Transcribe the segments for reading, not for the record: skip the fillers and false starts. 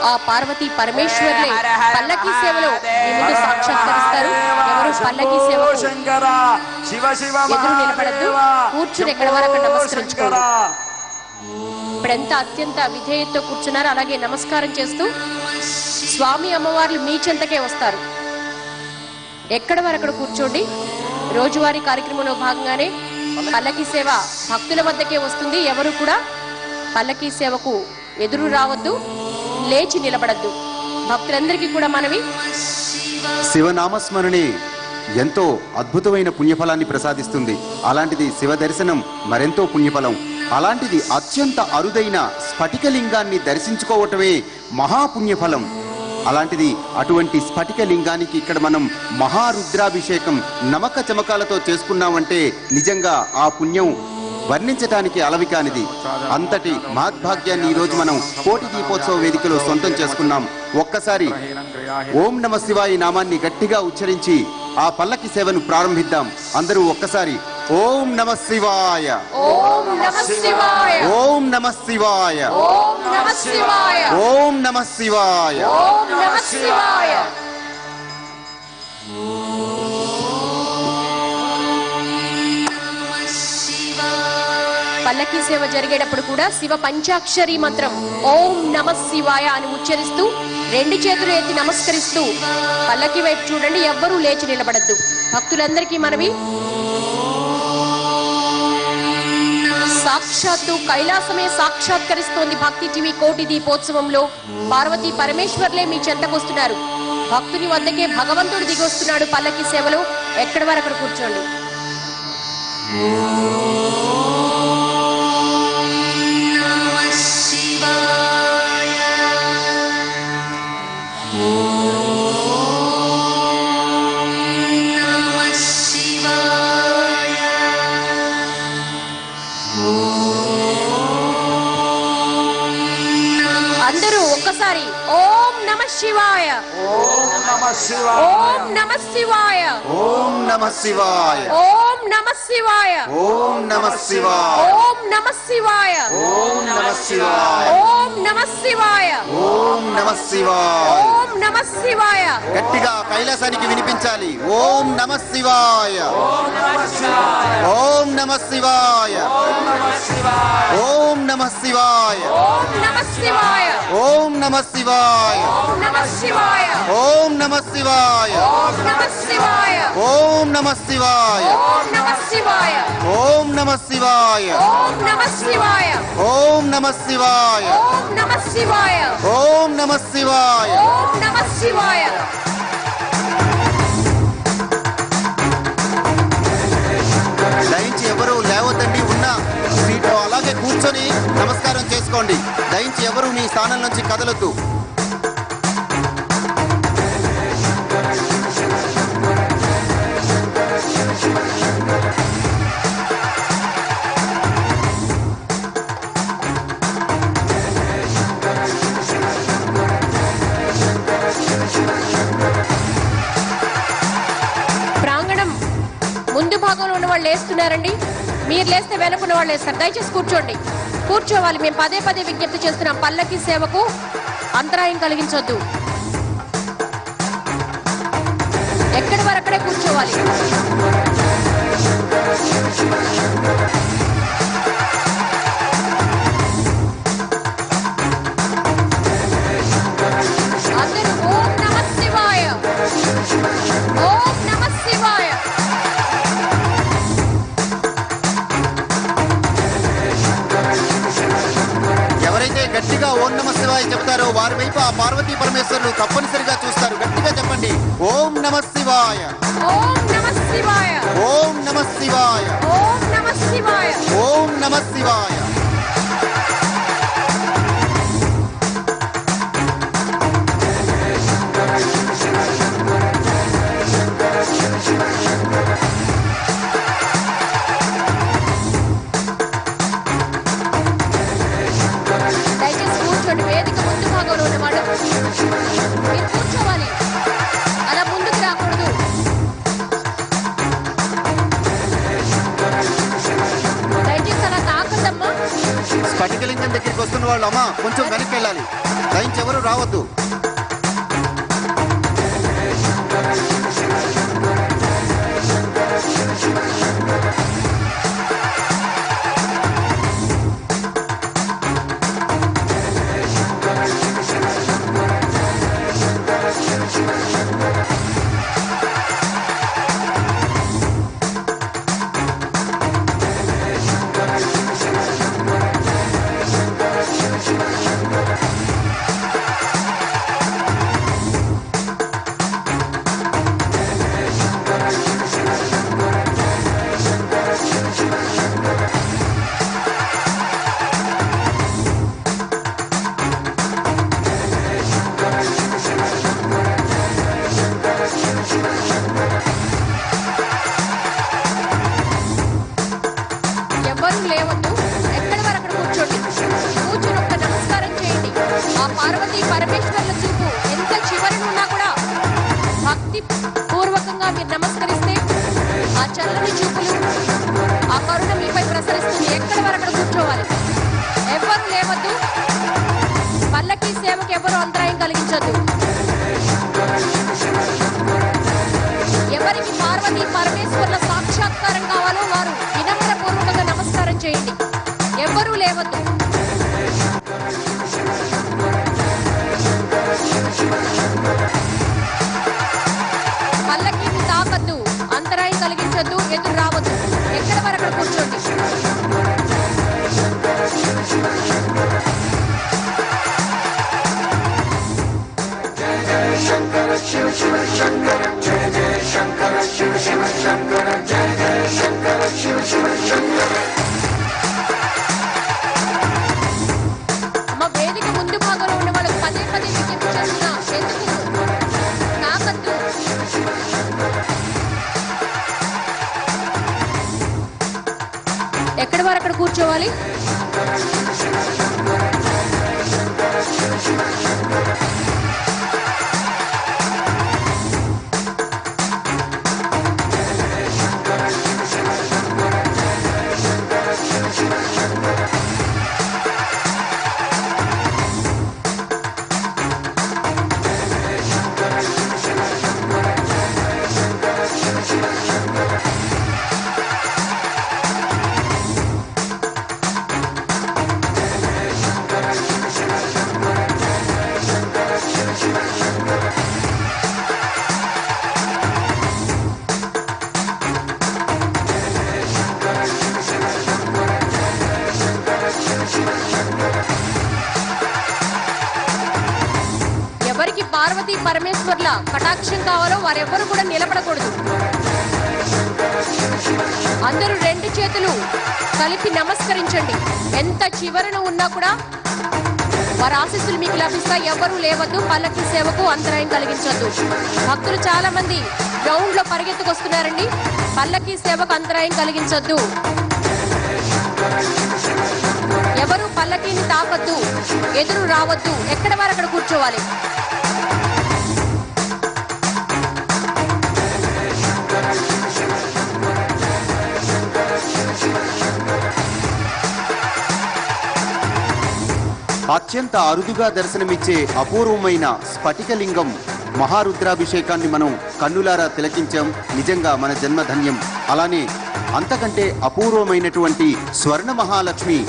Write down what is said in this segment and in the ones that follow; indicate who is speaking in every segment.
Speaker 1: ఆ పార్వతీ పరమేశ్వర్లే పల్లకీ సేవలో మీ ముందు సాక్షాత్కరిస్తారు. ఎవరు పల్లకీ సేవకు ఎదురు నిలబడద్దు, కూర్చుని ఎక్కడ వరకు నమస్కరించుకోండి. ఇప్పుడెంత అత్యంత విధేయతతో కూర్చున్నారు, అలాగే నమస్కారం చేస్తూ స్వామి అమ్మవార్లు మీ చెంతకే వస్తారు. ఎక్కడ వరకు కూర్చోండి. రోజువారీ కార్యక్రమంలో భాగంగానే పల్లకీ సేవ భక్తుల వద్దకే వస్తుంది. ఎవరు కూడా పల్లకీ సేవకు ఎదురు రావద్దు, లేచి నిలబడద్దు. భక్తులందరికీ కూడా మనవి,
Speaker 2: శివనామస్మరణే ఎంతో అద్భుతమైన పుణ్యఫలాన్ని ప్రసాదిస్తుంది. అలాంటిది శివ దర్శనం మరెంతో పుణ్యఫలం. అలాంటిది అత్యంత అరుదైన స్ఫటికలింగాన్ని దర్శించుకోవటమే మహాపుణ్యఫలం. అలాంటిది అటువంటి స్ఫటికలింగానికి ఇక్కడ మనం మహారుద్రాభిషేకం నమక చమకాలతో చేసుకున్నామంటే నిజంగా ఆ పుణ్యం వర్ణించటానికి అలవి కానిది. అంతటి మహద్భాగ్యాన్ని ఈరోజు మనం కోటి దీపోత్సవ వేదికలో సొంతం చేసుకున్నాం. ఒక్కసారి ఓం నమ శివాయ నామాన్ని గట్టిగా ఉచ్చరించి ఆ పల్లకి సేవను ప్రారంభిద్దాం. అందరూ ఒక్కసారి ఓం నమ శివాయ,
Speaker 1: ఓం నమ శివాయ,
Speaker 2: ఓం నమ శివాయ,
Speaker 1: ఓం నమ శివాయ,
Speaker 2: ఓం నమ శివాయ,
Speaker 1: ఓం నమ శివాయ. పల్లకీ సేవ జరిగేటప్పుడు కూడా శివ పంచాక్షరి మంత్రం ఓం నమ శివాయ అని ఉచ్చరిస్తూ 2 చేతులు ఎత్తి నమస్కరిస్తూ పల్లకీ వైపు చూడండి. ఎవ్వరూ లేచి నిలబడద్దు. భక్తులందరికీ మనవి, సాక్షాత్తు కైలాసమే సాక్షాత్కరిస్తోంది భక్తి టీవీ కోటి దీపోత్సవంలో. పార్వతీ పరమేశ్వర్లే మీ చెంతకొస్తున్నారు. భక్తుని వద్దకే భగవంతుడు దిగొస్తున్నాడు పల్లకీ సేవలో. ఎక్కడి వరకు అక్కడ కూర్చోండి. అందరూ ఒక్కసారి ఓం నమ శివాయ,
Speaker 3: ఓం నమ శివాయ,
Speaker 1: ఓం నమ శివాయ,
Speaker 2: ఓం నమ శివాయ,
Speaker 1: ఓం నమ శివాయ,
Speaker 2: ఓం నమ శివాయ,
Speaker 1: ఓం నమ శివాయ,
Speaker 2: ఓం నమ శివాయ,
Speaker 1: ఓం నమ శివాయ,
Speaker 2: ఓం నమ శివాయ.
Speaker 1: ఓం నమ శివాయ.
Speaker 2: గట్టిగా కైలాసానికి వినిపించాలి. ఓం నమ శివాయ, ఓం నమ శివాయ, ఓం నమ శివాయ,
Speaker 1: ఓం నమ శివాయ,
Speaker 2: ఓం నమ శివాయ,
Speaker 1: ఓం నమ శివాయ,
Speaker 2: ఓం నమ శివాయ,
Speaker 1: ఓం నమ శివాయ,
Speaker 2: ఓం నమ శివాయ,
Speaker 1: ఓం నమ శివాయ,
Speaker 2: ఓం నమ శివాయ,
Speaker 1: ఓం నమ శివాయ,
Speaker 2: ఓం నమ శివాయ,
Speaker 1: ఓం నమ శివాయ,
Speaker 2: ఓం నమ శివాయ,
Speaker 1: ఓం నమ శివాయ.
Speaker 2: దయించి ఎవరు లేవద్దండి. ఉన్న సీట్లో అలాగే కూర్చొని నమస్కారం చేసుకోండి. దయించి ఎవరు మీ స్థానం నుంచి కదలొద్దు.
Speaker 1: ప్రాంగణం ముందు భాగంలో ఉన్న వాళ్ళు లేస్తున్నారండి. మీరు లేస్తే వెనుకున్న వాళ్ళు లేస్తారు. దయచేసి కూర్చోండి, కూర్చోవాలి. మేము పదే పదే విజ్ఞప్తి చేస్తున్నాం, పల్లకీ సేవకు అంతరాయం కలిగించొద్దు. ఎక్కడి వరక్కడే కూర్చోవాలి. అందరూ ఓం నమ శివాయ, ఓం నమ శివాయ.
Speaker 2: ఎవరైతే గట్టిగా ఓం నమ శివాయ చెప్తారో వారి వైపు ఆ పార్వతీ పరమేశ్వరులు తప్పనిసరిగా చూస్తారు. గట్టిగా చెప్పండి ఓం నమ శివాయ,
Speaker 1: ఓం నమ శివాయ,
Speaker 2: ఓం నమ శివాయ,
Speaker 1: ఓం నమ శివాయ.
Speaker 2: ఓం నమ శివాయ.
Speaker 1: దయచేసి కూర్చోండి. వేదిక ముందు భాగంలో ఉన్నవాడు మీరు కూర్చోవాలి, అలా ముందుకు రాకూడదు. దయచేసి అలా తాకద్దమ్మా.
Speaker 2: స్ఫటికలింగం దగ్గరికి వస్తున్న వాళ్ళు అమ్మా కొంచెం వెనక్కి వెళ్ళాలి. వెళ్ళాలి. దయచేసి ఎవరు రావద్దు.
Speaker 1: ఎవరు లేవద్దు. ఎక్కడి వరకు అక్కడ కూర్చోండి. కూర్చొని ఒక్క నమస్కారం చేయండి. ఆ పార్వతీ పరమేశ్వరుల చూపు ఎంత చివరన ఉన్నా కూడా భక్తి పూర్వకంగా మీరు నమస్కరిస్తే ఆ చల్లని చూపులు, ఆ కరుణ మీపై ప్రసరిస్తుంది. ఎక్కడి వరకు అక్కడ కూర్చోవాలి. ఎవరు లేవద్దు. పల్లకి సేవకు ఎవరు అంతరాయం కలిగించొద్దు. ఎవరికి పార్వతీ పరమేశ్వరుల సాక్షాత్కారం కావాలో వారు వినమ్ర పూర్వకంగా నమస్కారం చేయండి. ఎవ్వరూ లేవద్దు. పల్లకిని తాకద్దు, అంతరాయం కలిగించొద్దు, ఎదురు రావద్దు. ఎక్కడ వరకు అక్కడ కూర్చోండి. అమ్మ, వేదిక ముందు భాగంలో ఉన్న వాళ్ళు పదే పదే విజ్ఞప్తి చేస్తున్నా, ఎందుకు తాకద్దు. ఎక్కడి వరకు అక్కడ కూర్చోవాలి. ఎవరికి పార్వతీ పరమేశ్వర్ల కటాక్షం కావాలో వారెవ్వరూ కూడా నిలబడకూడదు. అందరూ రెండు చేతులు కలిపి నమస్కరించండి. ఎంత చివరన ఉన్నా కూడా వారి ఆశీస్సులు మీకు లభిస్తాయి. ఎవరూ లేవద్దు. పల్లకి సేవకు అంతరాయం కలిగించొద్దు. భక్తులు చాలా మంది గ్రౌండ్ లో పరిగెత్తుకొస్తున్నారండి. పల్లకి సేవకు అంతరాయం కలిగించొద్దు. ఎవరు పల్లకీని తాకద్దు, ఎదురు రావద్దు. ఎక్కడ వారు అక్కడ కూర్చోవాలి.
Speaker 2: అత్యంత అరుదుగా దర్శనమిచ్చే అపూర్వమైన స్ఫటికలింగం మహారుద్రాభిషేకాన్ని మనం కన్నులారా తిలకించాం. నిజంగా మన జన్మధన్యం. అలానే అంతకంటే అపూర్వమైనటువంటి స్వర్ణ మహాలక్ష్మి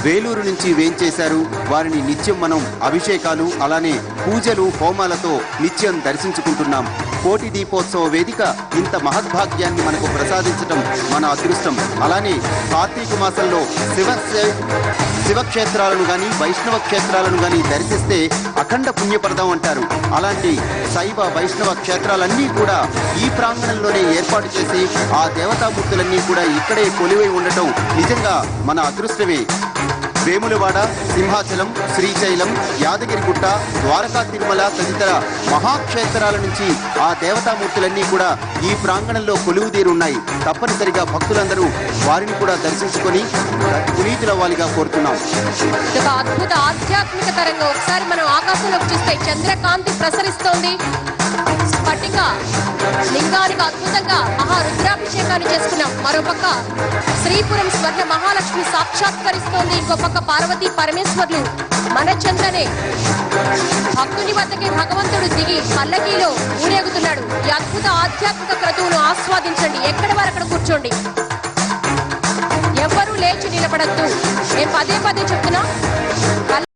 Speaker 2: వేలూరు నుంచి వేంచేశారు. వారిని నిత్యం మనం అభిషేకాలు అలానే పూజలు హోమాలతో నిత్యం దర్శించుకుంటున్నాం. కోటి దీపోత్సవ వేదిక ఇంత మహద్భాగ్యాన్ని మనకు ప్రసాదించటం మన అదృష్టం. అలానే కార్తీక మాసంలో శివక్షేత్రాలను కానీ వైష్ణవ క్షేత్రాలను కానీ దర్శిస్తే అఖండ పుణ్యప్రదం అంటారు. అలాంటి శైవ వైష్ణవ క్షేత్రాలన్నీ కూడా ఈ ప్రాంగణంలోనే ఏర్పాటు చేసి ఆ దేవతామూర్తులన్నీ కూడా ఇక్కడే కొలువై ఉండటం నిజంగా మన అదృష్టమే. వేములవాడ, సింహాచలం, శ్రీశైలం, యాదగిరిగుట్ట, ద్వారకా తిరుమల తదితర మహాక్షేత్రాల నుంచి ఆ దేవతామూర్తులన్నీ కూడా ఈ ప్రాంగణంలో కొలువుదీరున్నాయి. తప్పనిసరిగా భక్తులందరూ వారిని కూడా దర్శించుకొని పునీతులవ్వాలిగా కోరుతున్నాం.
Speaker 1: ఒక అద్భుత ఆధ్యాత్మిక తరంగం. ఒకసారి మనం ఆకాశంలోకి చూస్తే చంద్రకాంతి ప్రసరిస్తోంది. స్ఫటిక లింగానికి అద్భుతంగా మహారుద్రాభిషేకాన్ని చేసుకున్నాం. మరోపక్క శ్రీపురం స్వర్ణ మహాలక్ష్మి సాక్షాత్కరిస్తోంది. ఇంకో పక్క పార్వతీ పరమేశ్వర్లు మన చెంతనే భక్తుని వద్దకి భగవంతుడు దిగి పల్లకీలో ఊరేగుతున్నాడు. ఈ అద్భుత ఆధ్యాత్మిక క్రతువును ఆస్వాదించండి. ఎక్కడ వారక్కడ కూర్చోండి, ఎవ్వరూ లేచి నిలబడద్దు. నేను పదే పదే చెప్తున్నా.